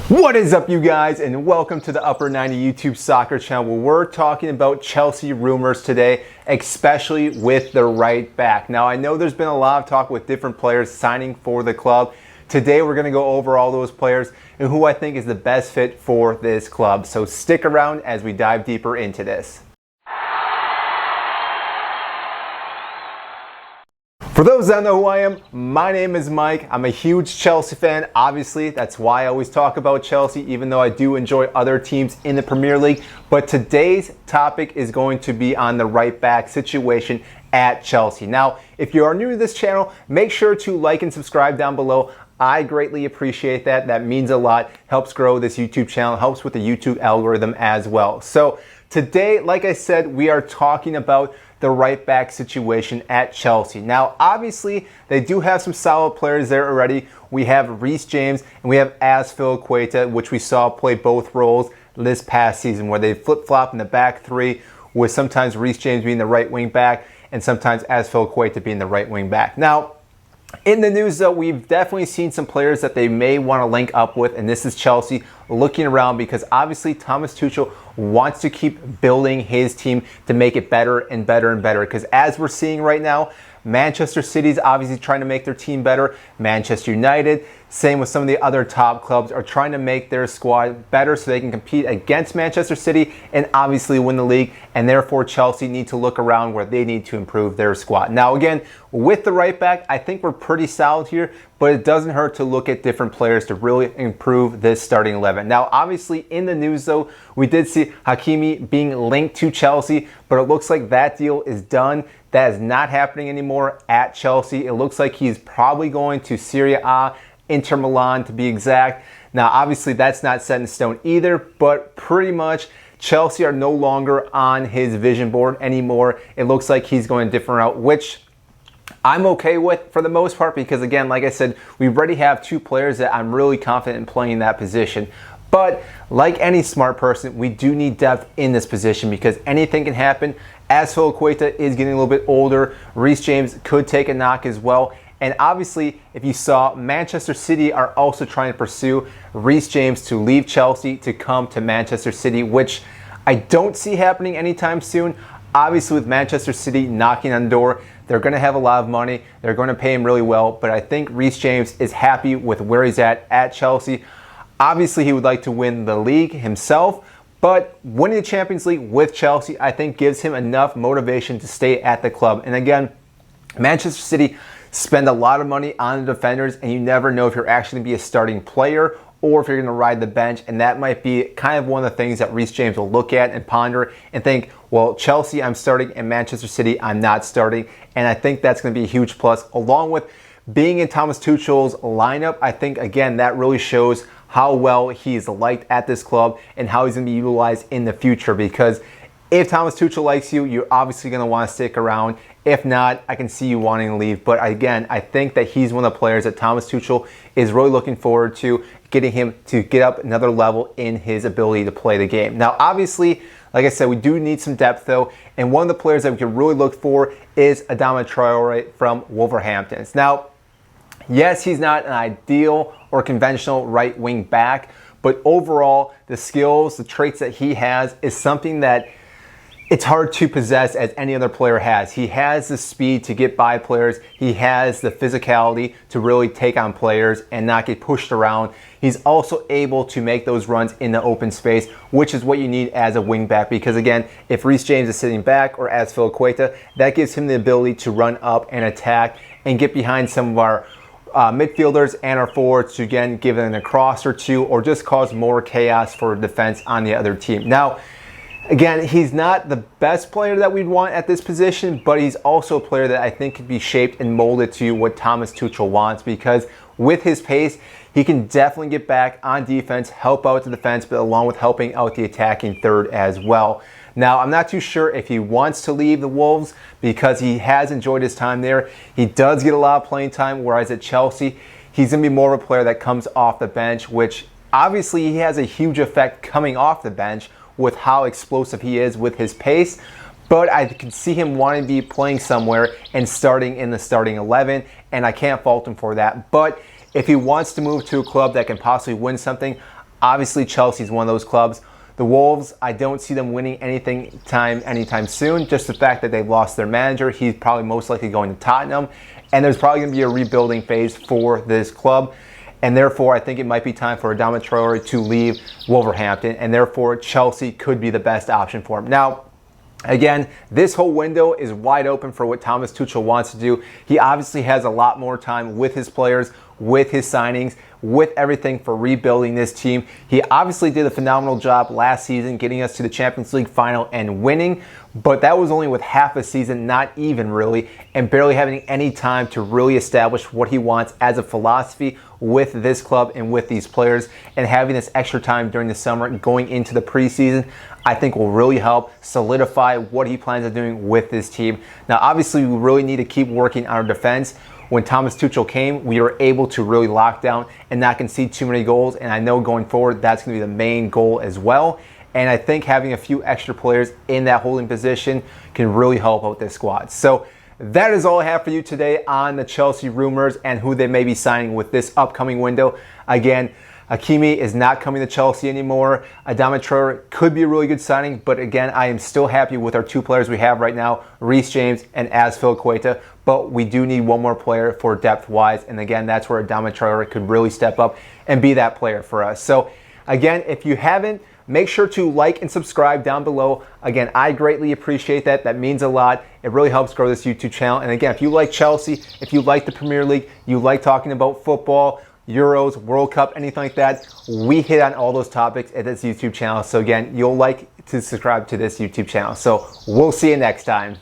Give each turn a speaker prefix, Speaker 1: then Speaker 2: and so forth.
Speaker 1: What is up, you guys, and welcome to the Upper 90 YouTube soccer channel, where we're talking about Chelsea rumors today, especially with the right back. Now, I know there's been a lot of talk with different players signing for the club. Today, we're going to go over all those players and who I think is the best fit for this club. So stick around as we dive deeper into this. For those that don't know who I am, my name is Mike. I'm a huge Chelsea fan. Obviously, that's why I always talk about Chelsea, even though I do enjoy other teams in the Premier League. But today's topic is going to be on the right back situation at Chelsea. Now, if you are new to this channel, make sure to like and subscribe down below. I greatly appreciate that. That means a lot. Helps grow this YouTube channel, helps with the YouTube algorithm as well. So today, like I said, we are talking about the right back situation at Chelsea. Now, obviously, they do have some solid players there already. We have Reece James and we have Azpilicueta, which we saw play both roles this past season, where they flip-flop in the back three, with sometimes Reece James being the right wing back and sometimes Azpilicueta being the right wing back. Now, in the news, though, we've definitely seen some players that they may want to link up with, and this is Chelsea looking around because obviously Thomas Tuchel wants to keep building his team to make it better and better and better. Because as we're seeing right now, Manchester City's obviously trying to make their team better. Manchester United, same with some of the other top clubs, are trying to make their squad better so they can compete against Manchester City and obviously win the league. And therefore, Chelsea need to look around where they need to improve their squad. Now, again, with the right back, I think we're pretty solid here, but it doesn't hurt to look at different players to really improve this starting 11. Now, obviously, in the news, though, we did see Hakimi being linked to Chelsea, but it looks like that deal is done. That is not happening anymore at Chelsea. It looks like he's probably going to Serie A, Inter Milan to be exact. Now, obviously, that's not set in stone either, but pretty much Chelsea are no longer on his vision board anymore. It looks like he's going a different route, which I'm okay with for the most part because, again, like I said, we already have two players that I'm really confident in playing that position. But like any smart person, we do need depth in this position because anything can happen. Azpilicueta is getting a little bit older. Reece James could take a knock as well. And obviously, if you saw, Manchester City are also trying to pursue Reece James to leave Chelsea to come to Manchester City, which I don't see happening anytime soon. Obviously, with Manchester City knocking on the door, they're going to have a lot of money. They're going to pay him really well. But I think Reece James is happy with where he's at Chelsea. Obviously, he would like to win the league himself, but winning the Champions League with Chelsea, I think, gives him enough motivation to stay at the club. And again, Manchester City spend a lot of money on the defenders, and you never know if you're actually going to be a starting player or if you're going to ride the bench. And that might be kind of one of the things that Reece James will look at and ponder and think, well, Chelsea, I'm starting, and Manchester City, I'm not starting. And I think that's going to be a huge plus, along with being in Thomas Tuchel's lineup. I think, again, that really shows how well he's liked at this club and how he's going to be utilized in the future. Because if Thomas Tuchel likes you, you're obviously going to want to stick around. If not, I can see you wanting to leave. But again, I think that he's one of the players that Thomas Tuchel is really looking forward to, getting him to get up another level in his ability to play the game. Now, obviously, like I said, we do need some depth, though. And one of the players that we can really look for is Adama Traore from Wolverhampton. Now, yes, he's not an ideal or conventional right wing back, but overall, the skills, the traits that he has is something that it's hard to possess as any other player has. He has the speed to get by players. He has the physicality to really take on players and not get pushed around. He's also able to make those runs in the open space, which is what you need as a wing back. Because again, if Reece James is sitting back or Azpilicueta, that gives him the ability to run up and attack and get behind some of our midfielders and our forwards to, again, give them a cross or two or just cause more chaos for defense on the other team. Now, again, he's not the best player that we'd want at this position, but he's also a player that I think could be shaped and molded to what Thomas Tuchel wants, because with his pace, he can definitely get back on defense, help out the defense, but along with helping out the attacking third as well. Now, I'm not too sure if he wants to leave the Wolves because he has enjoyed his time there. He does get a lot of playing time, whereas at Chelsea, he's going to be more of a player that comes off the bench, which obviously he has a huge effect coming off the bench with how explosive he is with his pace. But I can see him wanting to be playing somewhere and starting in the starting 11, and I can't fault him for that. But if he wants to move to a club that can possibly win something, Obviously, Chelsea's one of those clubs. The Wolves, I don't see them winning anytime soon. Just the fact that they've lost their manager. He's probably most likely going to Tottenham. And there's probably going to be a rebuilding phase for this club. And therefore, I think it might be time for Adama Traore to leave Wolverhampton. And therefore, Chelsea could be the best option for him. Now, again, this whole window is wide open for what Thomas Tuchel wants to do. He obviously has a lot more time with his players, with his signings, with everything for rebuilding this team. He obviously did a phenomenal job last season getting us to the Champions League final and winning, but that was only with half a season, not even really, and barely having any time to really establish what he wants as a philosophy with this club and with these players. And having this extra time during the summer going into the preseason, I think will really help solidify what he plans on doing with this team. Now, obviously, we really need to keep working on our defense. When Thomas Tuchel came, we were able to really lock down and not concede too many goals. And I know going forward, that's going to be the main goal as well. And I think having a few extra players in that holding position can really help out this squad. So that is all I have for you today on the Chelsea rumors and who they may be signing with this upcoming window. Again, Hakimi is not coming to Chelsea anymore. Adama Traore could be a really good signing, but again, I am still happy with our two players we have right now, Reece James and Azpilicueta, but we do need one more player for depth-wise, and again, that's where Adama Traore could really step up and be that player for us. So again, if you haven't, make sure to like and subscribe down below. Again, I greatly appreciate that. That means a lot. It really helps grow this YouTube channel. And again, if you like Chelsea, if you like the Premier League, you like talking about football, Euros, World Cup, anything like that, we hit on all those topics at this YouTube channel. So again, you'll like to subscribe to this YouTube channel. So we'll see you next time.